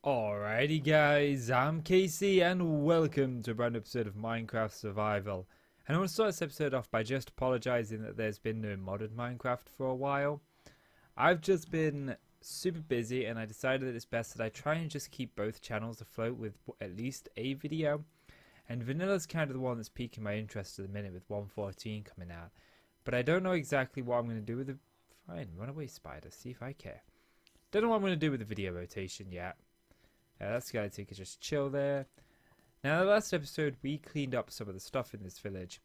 Alrighty guys, I'm Casey and welcome to a brand new episode of Minecraft Survival. And I want to start this episode off by just apologising that there's been no modded Minecraft for a while. I've just been super busy and I decided that it's best that I try and just keep both channels afloat with at least a video. And Vanilla's kind of the one that's piquing my interest at the minute with 1.14 coming out. But I don't know exactly what I'm going to do with the... Fine, run away spider, see if I care. Don't know what I'm going to do with the video rotation yet. That skeleton can just chill there. Now, in the last episode, we cleaned up some of the stuff in this village.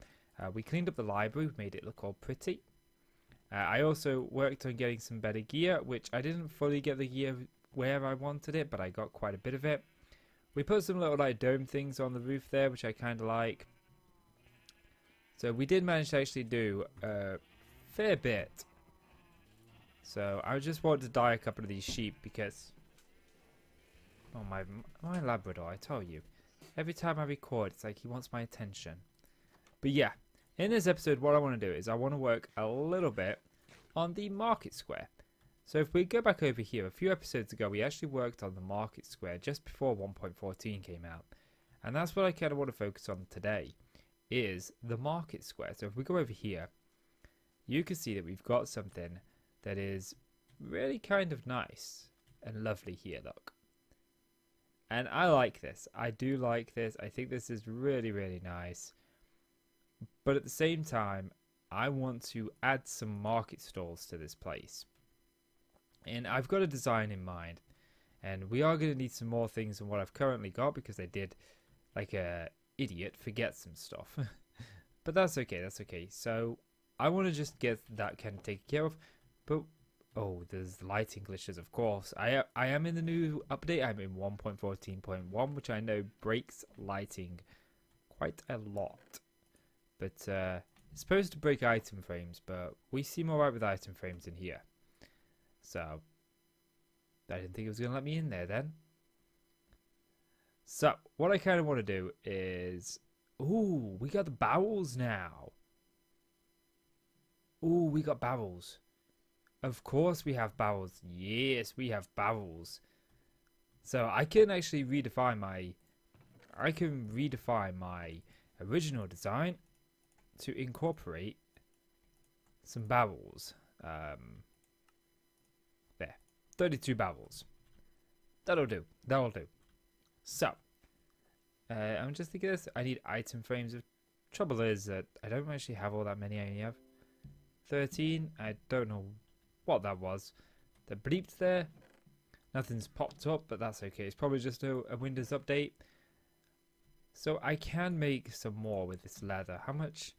We cleaned up the library, made it look all pretty. I also worked on getting some better gear, which I didn't fully get the gear where I wanted it, but I got quite a bit of it. We put some little like dome things on the roof there, which I kind of like. So we did manage to actually do a fair bit. So I just wanted to dye a couple of these sheep because... Oh, my Labrador, I tell you. Every time I record, it's like he wants my attention. But yeah, in this episode, what I want to do is I want to work a little bit on the market square. So if we go back over here, a few episodes ago, we actually worked on the market square just before 1.14 came out. And that's what I kind of want to focus on today, is the market square. So if we go over here, you can see that we've got something that is really kind of nice and lovely here, look. And I like this. I do like this. I think this is really, really nice. But at the same time, I want to add some market stalls to this place. And I've got a design in mind. And we are going to need some more things than what I've currently got because I did, like a idiot, forget some stuff. But that's okay. That's okay. So I want to just get that kind of taken care of. But... oh, there's lighting glitches, of course. I am in the new update. I'm in 1.14.1, which I know breaks lighting quite a lot. But it's supposed to break item frames, but we seem alright with item frames in here. So, I didn't think it was going to let me in there then. So, what I kind of want to do is... ooh, we got the barrels now. Ooh, we got barrels. Of course we have barrels. Yes, we have barrels. So I can actually redefine my... I can redefine my original design to incorporate some barrels. There. 32 barrels. That'll do. That'll do. So. I'm just thinking this. I need item frames. The trouble is that I don't actually have all that many. I only have 13. I don't know what that was. The bleeped there. Nothing's popped up, but that's okay. It's probably just a Windows update. So I can make some more with this leather. How much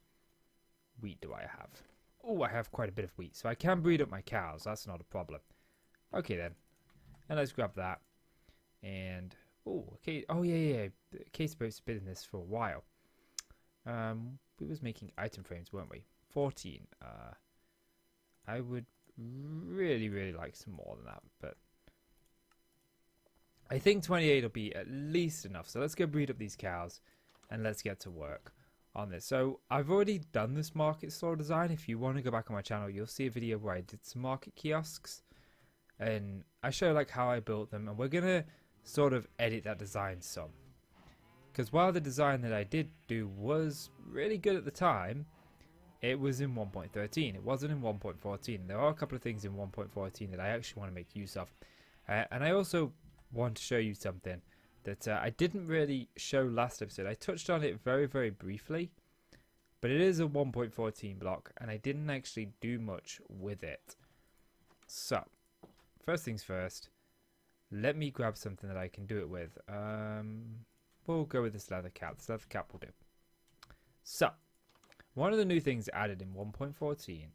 wheat do I have? Oh, I have quite a bit of wheat. So I can breed up my cows. That's not a problem. Okay then. And let's grab that. And, oh, okay. Oh, yeah. Case supposed to be in this for a while. We was making item frames, weren't we? 14. I would really like some more than that, but I think 28 will be at least enough. So let's go breed up these cows and let's get to work on this. So I've already done this market store design. If you want to go back on my channel, you'll see a video where I did some market kiosks and I show like how I built them, and we're gonna sort of edit that design some, because while the design that I did do was really good at the time, it was in 1.13. It wasn't in 1.14. There are a couple of things in 1.14 that I actually want to make use of. And I also want to show you something that I didn't really show last episode. I touched on it very briefly. But it is a 1.14 block. And I didn't actually do much with it. So, first things first. Let me grab something that I can do it with. We'll go with this leather cap. This leather cap will do. So. One of the new things added in 1.14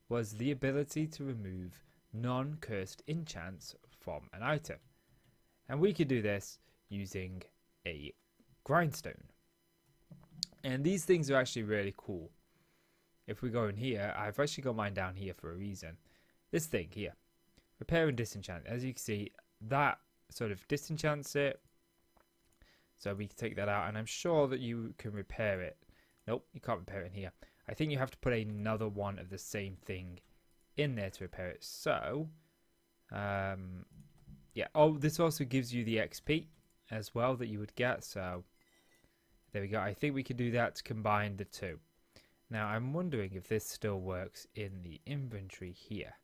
was the ability to remove non-cursed enchants from an item. And we could do this using a grindstone. And these things are actually really cool. If we go in here, I've actually got mine down here for a reason. This thing here, repair and disenchant. As you can see, that sort of disenchants it. So we can take that out, and I'm sure that you can repair it. Nope, you can't repair it in here. I think you have to put another one of the same thing in there to repair it. So, yeah, Yeah. Oh, this also gives you the XP as well that you would get. So there we go. I think we can do that to combine the two. Now I'm wondering if this still works in the inventory here.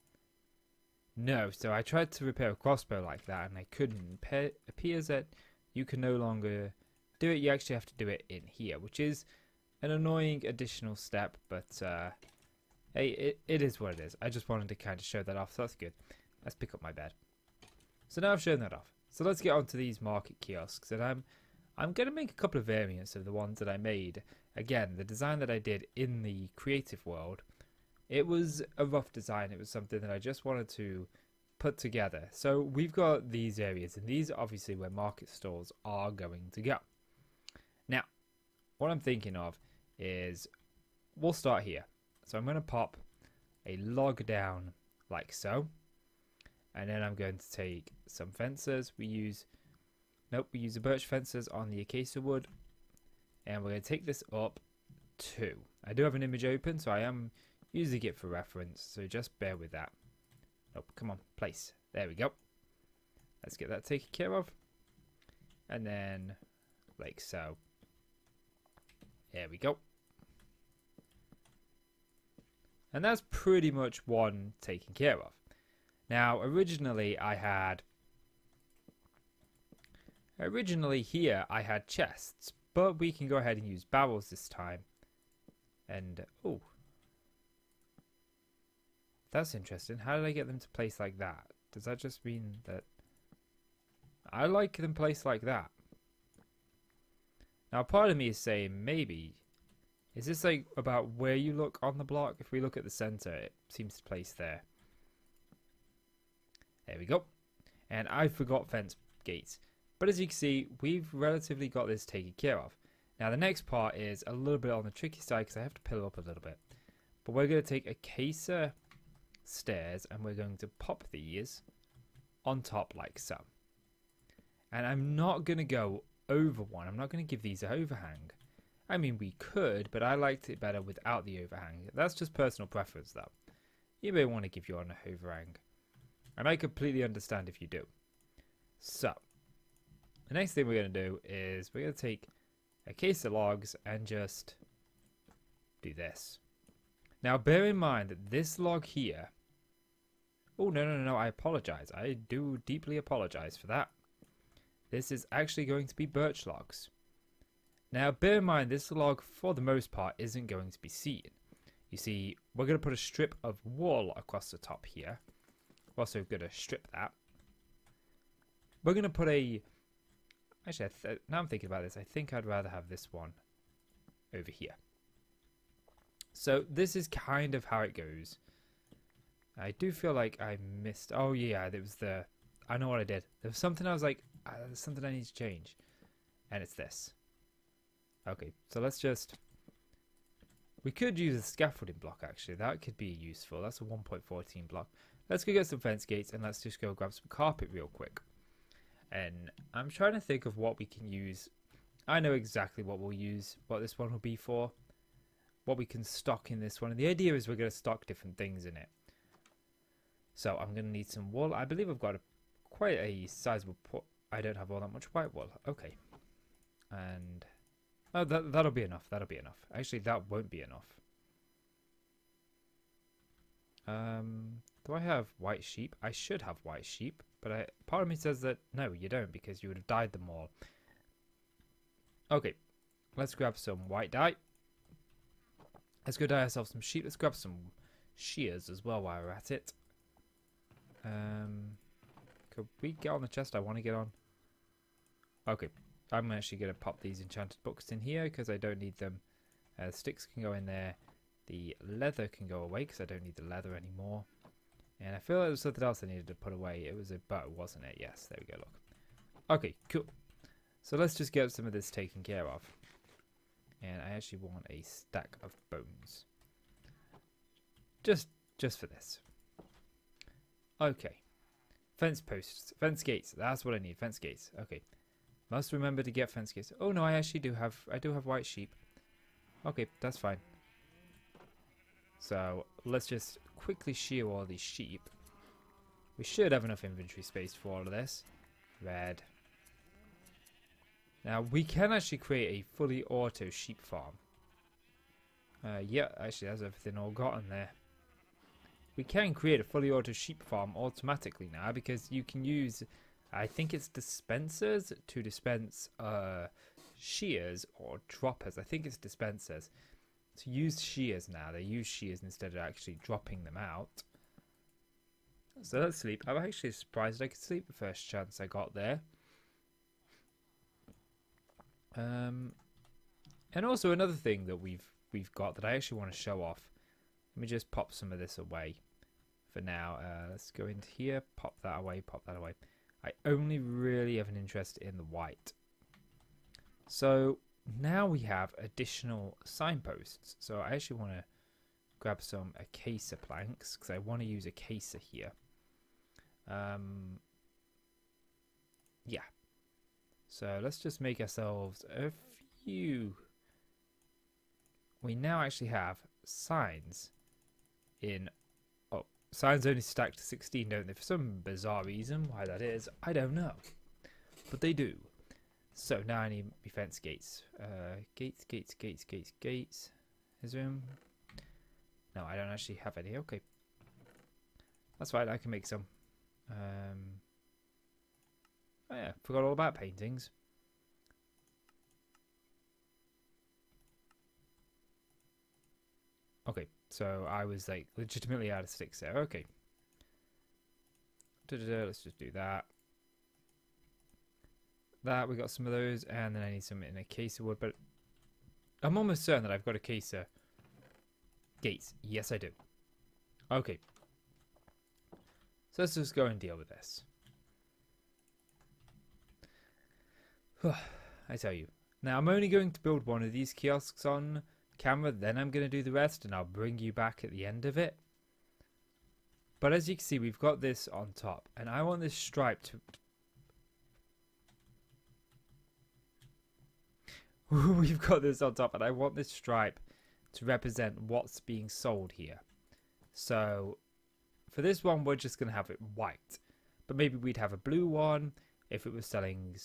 No, so I tried to repair a crossbow like that and I couldn't. It appears that you can no longer do it. You actually have to do it in here, which is an annoying additional step, but hey, it is what it is. I just wanted to kind of show that off, so that's good. Let's pick up my bed. So now I've shown that off. So let's get onto these market kiosks, and I'm going to make a couple of variants of the ones that I made. Again, the design that I did in the creative world, it was a rough design. It was something that I just wanted to put together. So we've got these areas, and these are obviously where market stalls are going to go. Now, what I'm thinking of is we'll start here. So I'm going to pop a log down like so. And then I'm going to take some fences. We use the birch fences on the acacia wood. And we're going to take this up 2. I do have an image open, so I am using it for reference. So just bear with that. Nope, come on, place. There we go. Let's get that taken care of. And then, like so. There we go. And that's pretty much one taken care of. Now, originally here I had chests, but we can go ahead and use barrels this time. And, oh. That's interesting. How did I get them to place like that? Does that just mean that I like them placed like that? Now, part of me is saying maybe, is this like about where you look on the block? If we look at the center, it seems to place there. There we go. And I forgot fence gates. But as you can see, we've relatively got this taken care of. Now the next part is a little bit on the tricky side because I have to pillar up a little bit. But we're going to take acacia stairs and we're going to pop these on top like so. And I'm not going to go over one. I'm not going to give these an overhang. I mean, we could, but I liked it better without the overhang. That's just personal preference though. You may want to give your own an overhang. And I completely understand if you do. So, the next thing we're going to do is we're going to take a case of logs and just do this. Now, bear in mind that this log here... Oh, no, I apologize. I do deeply apologize for that. This is actually going to be birch logs. Now, bear in mind, this log, for the most part, isn't going to be seen. You see, we're going to put a strip of wall across the top here. We're also going to strip that. We're going to put a... Actually, now I'm thinking about this, I think I'd rather have this one over here. So this is kind of how it goes. I do feel like I missed... Oh, yeah, there was the... I know what I did. There was something I was like, there's something I need to change. And it's this. Okay, so let's just... We could use a scaffolding block, actually. That could be useful. That's a 1.14 block. Let's go get some fence gates and let's just go grab some carpet real quick. And I'm trying to think of what we can use. I know exactly what we'll use, what this one will be for. What we can stock in this one. And the idea is we're going to stock different things in it. So I'm going to need some wool. I believe I've got quite a sizable I don't have all that much white wool. Okay. And... Oh, that'll be enough. That'll be enough. Actually, that won't be enough. Do I have white sheep? I should have white sheep, but part of me says that no, you don't, because you would have dyed them all. Okay, let's grab some white dye. Let's go dye ourselves some sheep. Let's grab some shears as well while we're at it. Could we get on the chest I want to get on? Okay, I'm actually going to pop these enchanted books in here because I don't need them. Sticks can go in there. The leather can go away because I don't need the leather anymore. And I feel like there was something else I needed to put away. It was a bow, wasn't it? Yes, there we go, look. Okay, cool. So let's just get some of this taken care of. And I actually want a stack of bones. Just for this. Okay. Fence posts. Fence gates. That's what I need. Fence gates. Okay. Must remember to get fence gates. Oh no, I actually do have white sheep. Okay, that's fine. So let's just quickly shear all these sheep. We should have enough inventory space for all of this. Red. Now, we can actually create a fully auto sheep farm. Yeah, actually, that's everything all got in there. We can create a fully auto sheep farm automatically now because you can use, I think it's dispensers to dispense shears or droppers. I think it's dispensers. To use shears now, they use shears instead of actually dropping them out. So let's sleep. I'm actually surprised I could sleep the first chance I got there. And also another thing that we've got that I actually want to show off. Let me just pop some of this away for now. Let's go into here, pop that away, pop that away. I only really have an interest in the white. So now we have additional signposts. So I actually want to grab some acacia planks because I want to use acacia here. Yeah. So let's just make ourselves a few. We now actually have signs in. Oh, signs only stack to 16, don't they? For some bizarre reason, why that is, I don't know. But they do. So now I need my fence gates. Gates. Is there room? No, I don't actually have any. Okay. That's fine, I can make some. Oh yeah, forgot all about paintings. Okay, so I was like legitimately out of sticks there. Okay. Let's just do that. We got some of those, and then I need some in acacia wood, but I'm almost certain that I've got acacia gates. Yes, I do. Okay. So let's just go and deal with this. I tell you. Now, I'm only going to build one of these kiosks on camera, then I'm going to do the rest, and I'll bring you back at the end of it. But as you can see, we've got this on top, and I want this stripe to... We've got this on top, and I want this stripe to represent what's being sold here. So, for this one, we're just going to have it white. But maybe we'd have a blue one if it was selling,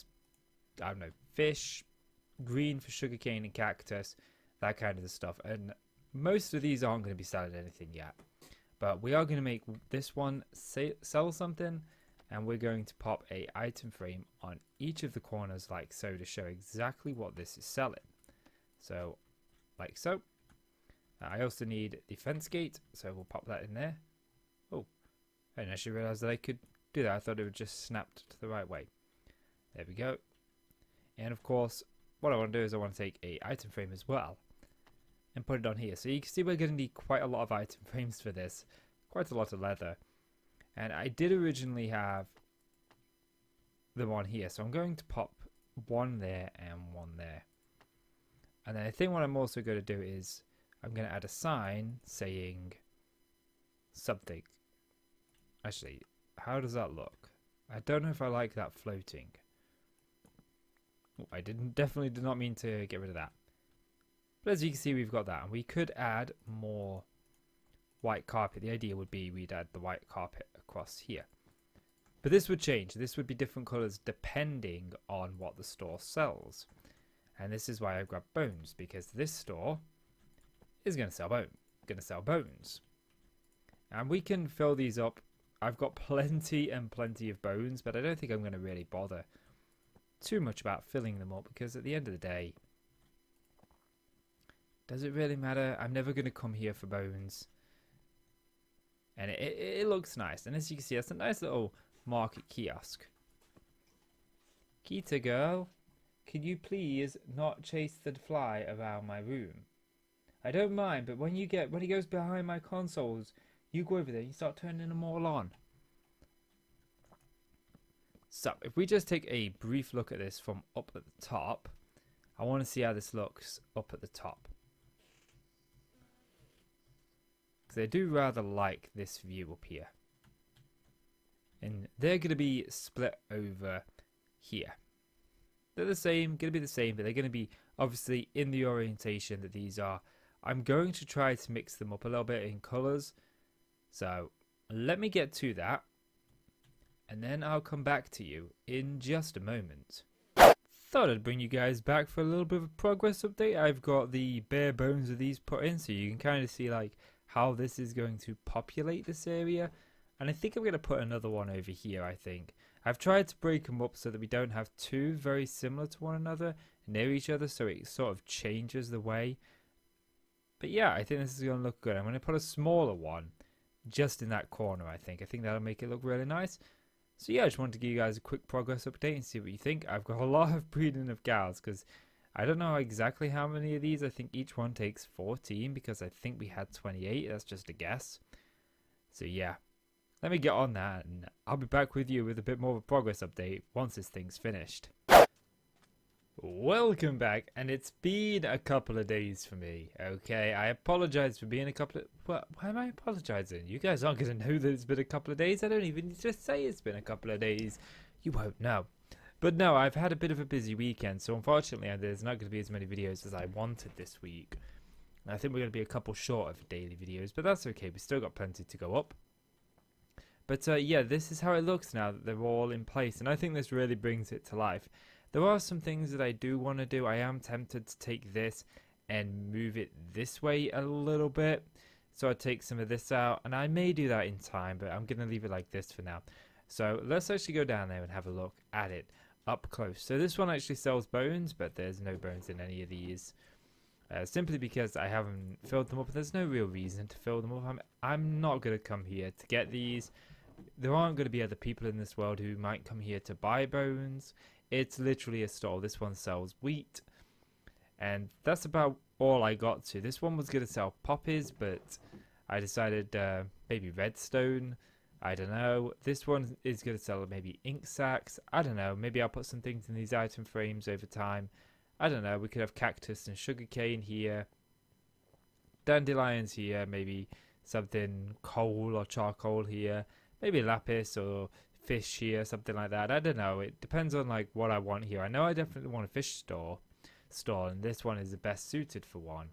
I don't know, fish, green for sugarcane and cactus, that kind of stuff. And most of these aren't going to be selling anything yet. But we are going to make this one sell something, and we're going to pop a item frame on each of the corners like so to show exactly what this is selling. So, like so. I also need the fence gate, so we'll pop that in there. Oh, I didn't actually realise that I could do that. I thought it would just snapped to the right way. There we go. And of course, what I want to do is I want to take a item frame as well and put it on here. So you can see we're going to need quite a lot of item frames for this. Quite a lot of leather. And I did originally have them on here. So I'm going to pop one there and one there. And then I think what I'm also going to do is I'm going to add a sign saying something. Actually, how does that look? I don't know if I like that floating. Oh, I definitely did not mean to get rid of that. But as you can see, we've got that. And we could add more white carpet. The idea would be we'd add the white carpet across here. But this would change. This would be different colours depending on what the store sells. And this is why I grabbed bones, because this store is going to sell bones. And we can fill these up. I've got plenty and plenty of bones, but I don't think I'm going to really bother too much about filling them up, because at the end of the day, does it really matter? I'm never going to come here for bones. And it looks nice. And as you can see, that's a nice little market kiosk. Kita girl, could you please not chase the fly around my room? I don't mind, but when he goes behind my consoles, you go over there and you start turning them all on. So, if we just take a brief look at this from up at the top, I want to see how this looks up at the top. Because I do rather like this view up here. And they're going to be split over here. They're the same, going to be the same, but they're going to be obviously in the orientation that these are. I'm going to try to mix them up a little bit in colours. So let me get to that. and then I'll come back to you in just a moment. Thought I'd bring you guys back for a little bit of a progress update. I've got the bare bones of these put in, so you can kind of see like how this is going to populate this area. And I think I'm going to put another one over here, I think. I've tried to break them up so that we don't have two very similar to one another near each other, so it sort of changes the way. But yeah, I think this is going to look good. I'm going to put a smaller one just in that corner, I think. I think that'll make it look really nice. So yeah, I just wanted to give you guys a quick progress update and see what you think. I've got a lot of breeding of gals because I don't know exactly how many of these. I think each one takes 14 because I think we had 28. That's just a guess. So yeah, let me get on that and I'll be back with you with a bit more of a progress update once this thing's finished. Welcome back, and it's been a couple of days for me, okay? I apologize for being a couple of... Well, why am I apologizing? You guys aren't going to know that it's been a couple of days. I don't even need to say it's been a couple of days. You won't know. But no, I've had a bit of a busy weekend, so unfortunately there's not going to be as many videos as I wanted this week. I think we're going to be a couple short of daily videos, but that's okay. We've still got plenty to go up. But yeah, this is how it looks now that they're all in place, and I think this really brings it to life. There are some things that I do want to do. I am tempted to take this and move it this way a little bit. So I'd take some of this out, and I may do that in time, but I'm going to leave it like this for now. So let's actually go down there and have a look at it up close. So this one actually sells bones, but there's no bones in any of these. Simply because I haven't filled them up. There's no real reason to fill them up. I'm not going to come here to get these. There aren't going to be other people in this world who might come here to buy bones. It's literally a stall. This one sells wheat, and that's about all I got to. This one was going to sell poppies, but I decided maybe redstone. I don't know. This one is going to sell maybe ink sacks. I don't know. Maybe I'll put some things in these item frames over time. I don't know. We could have cactus and sugarcane here. Dandelions here. Maybe something coal or charcoal here. Maybe lapis or fish here, something like that. I don't know. It depends on like what I want here. I know I definitely want a fish stall, and this one is the best suited for one.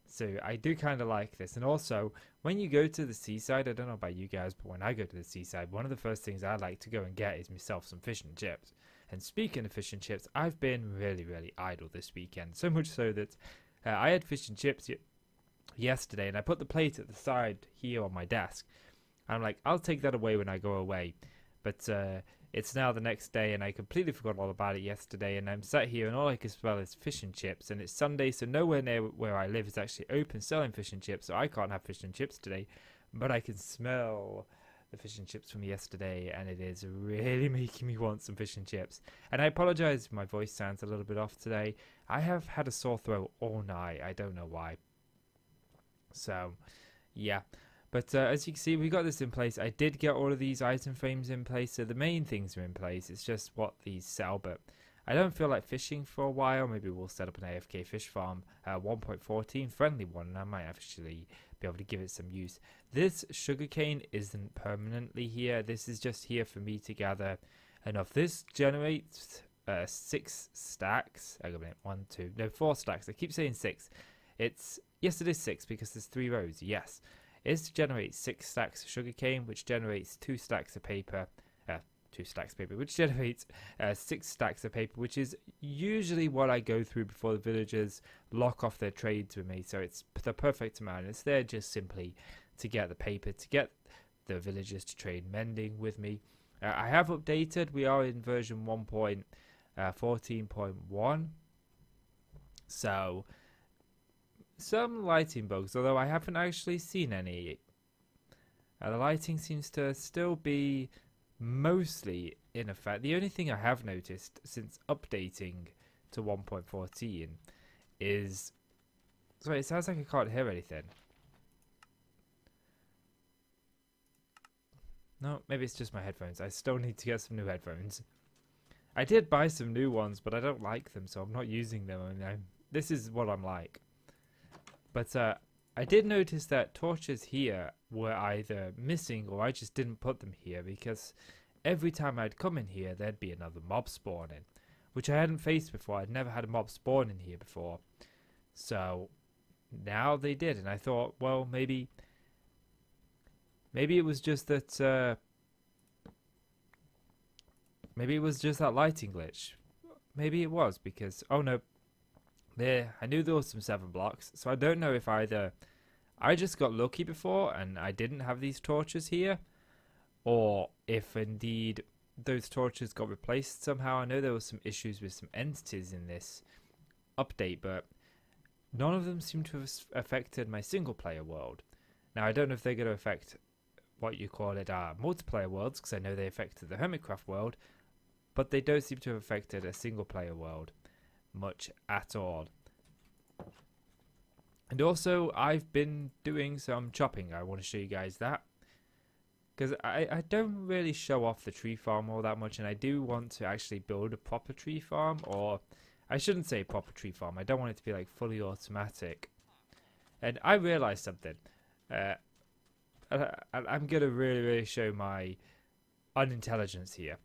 So I do kind of like this. And also, when you go to the seaside, I don't know about you guys, but when I go to the seaside, one of the first things I like to go and get is myself some fish and chips. And speaking of fish and chips, I've been really idle this weekend. So much so that I had fish and chips yesterday, and I put the plate at the side here on my desk. I'm like, I'll take that away when I go away. But it's now the next day, and I completely forgot all about it yesterday, and I'm sat here, and all I can smell is fish and chips, and it's Sunday, so nowhere near where I live is actually open selling fish and chips, so I can't have fish and chips today, but I can smell the fish and chips from yesterday, and it is really making me want some fish and chips. And I apologize if my voice sounds a little bit off today. I have had a sore throat all night. I don't know why. So, yeah. But as you can see, we got this in place. I did get all of these item frames in place, so the main things are in place. It's just what these sell, but I don't feel like fishing for a while. Maybe we'll set up an AFK fish farm, 1.14 friendly one, and I might actually be able to give it some use. This sugarcane isn't permanently here. This is just here for me to gather enough. This generates 6 stacks. I got a 4 stacks. I keep saying 6. Yes, it is 6 because there's 3 rows. Yes. Is to generate 6 stacks of sugarcane, which generates 2 stacks of paper. 2 stacks of paper, which generates 6 stacks of paper, which is usually what I go through before the villagers lock off their trades with me. So it's the perfect amount. It's there just simply to get the paper, to get the villagers to trade mending with me. I have updated. We are in version 1.14.1. So some lighting bugs, although I haven't actually seen any. The lighting seems to still be mostly in effect. The only thing I have noticed since updating to 1.14 is... Sorry, it sounds like I can't hear anything. No, maybe it's just my headphones. I still need to get some new headphones. I did buy some new ones, but I don't like them, so I'm not using them. I mean, this is what I'm like. But I did notice that torches here were either missing or I just didn't put them here, because every time I'd come in here there'd be another mob spawning, which I hadn't faced before. I'd never had a mob spawn in here before. So now they did, and I thought, well, maybe it was just that Maybe it was just that lighting glitch. Maybe it was because, oh no, I knew there was some 7 blocks, so I don't know if either I just got lucky before and I didn't have these torches here, or if indeed those torches got replaced somehow. I know there was some issues with some entities in this update, but none of them seem to have affected my single player world. Now I don't know if they're going to affect what you call it multiplayer worlds, because I know they affected the Hermitcraft world, but they don't seem to have affected a single player world much at all. And also I've been doing some chopping. I want to show you guys that, because I don't really show off the tree farm all that much, and I do want to actually build a proper tree farm, or I shouldn't say proper tree farm, I don't want it to be like fully automatic. And I realized something. I'm gonna really show my unintelligence here.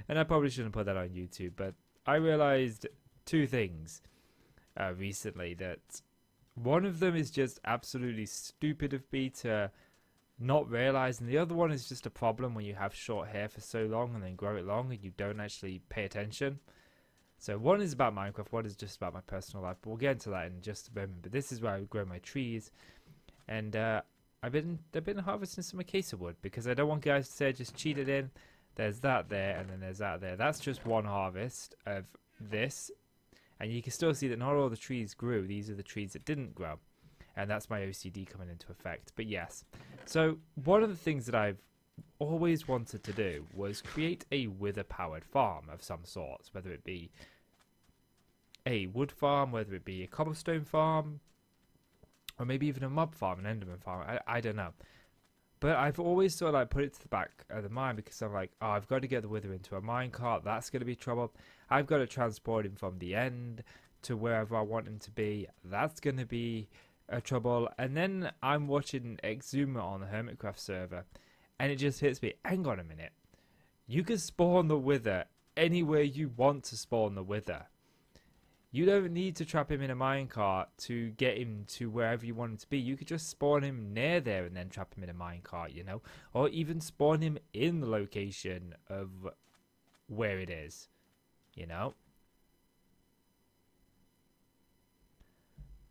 And I probably shouldn't put that on YouTube, but I realized 2 things recently. That one of them is just absolutely stupid of me to not realize, and the other one is just a problem when you have short hair for so long and then grow it long and you don't actually pay attention. So one is about Minecraft, one is just about my personal life, but we'll get into that in just a moment. But this is where I grow my trees, and I've been harvesting some acacia wood, because I don't want guys to say I just cheated in. There's that there, and then there's that there. That's just one harvest of this, and you can still see that not all the trees grew. These are the trees that didn't grow, and that's my OCD coming into effect. But yes, so one of the things that I've always wanted to do was create a wither powered farm of some sort, whether it be a wood farm, whether it be a cobblestone farm, or maybe even a mob farm, an enderman farm. I don't know. But I've always sort of like put it to the back of the mind, because I'm like, oh, I've got to get the wither into a minecart. That's going to be trouble. I've got to transport him from the end to wherever I want him to be. That's going to be a trouble. And then I'm watching Exuma on the Hermitcraft server, and it just hits me. Hang on a minute. You can spawn the wither anywhere you want to spawn the wither. You don't need to trap him in a minecart to get him to wherever you want him to be. You could just spawn him near there and then trap him in a minecart, you know? Or even spawn him in the location of where it is, you know?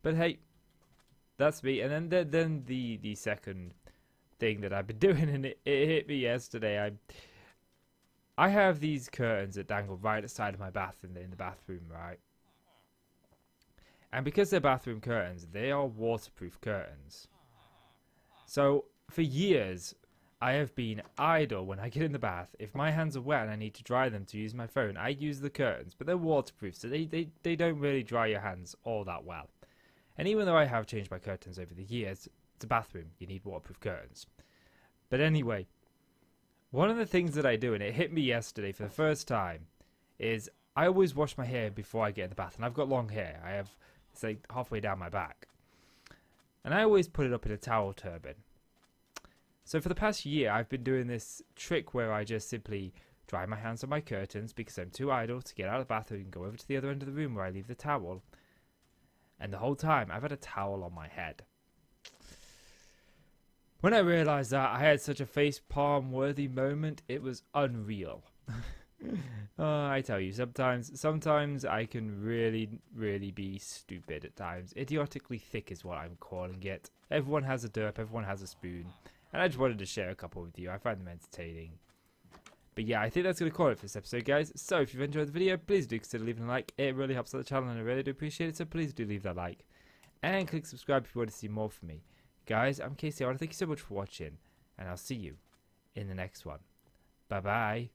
But hey, that's me. And then the second thing that I've been doing, and it hit me yesterday. I have these curtains that dangle right outside of my bath in the bathroom, right? And because they're bathroom curtains, they are waterproof curtains. So for years, I have been idle when I get in the bath. If my hands are wet and I need to dry them to use my phone, I use the curtains. But they're waterproof, so they don't really dry your hands all that well. And even though I have changed my curtains over the years, it's a bathroom. You need waterproof curtains. But anyway, one of the things that I do, and it hit me yesterday for the first time, is I always wash my hair before I get in the bath. And I've got long hair. It's like halfway down my back. And I always put it up in a towel turban. So for the past year, I've been doing this trick where I just simply dry my hands on my curtains, because I'm too idle to get out of the bathroom and go over to the other end of the room where I leave the towel. And the whole time, I've had a towel on my head. When I realised that, I had such a facepalm worthy moment. It was unreal. I tell you, sometimes I can really be stupid at times. Idiotically thick is what I'm calling it. Everyone has a derp, everyone has a spoon. And I just wanted to share a couple with you. I find them entertaining. But yeah, I think that's going to call it for this episode, guys. So if you've enjoyed the video, please do consider leaving a like. It really helps out the channel, and I really do appreciate it. So please do leave that like. And click subscribe if you want to see more from me. Guys, I'm Casey. I want to thank you so much for watching. And I'll see you in the next one. Bye-bye.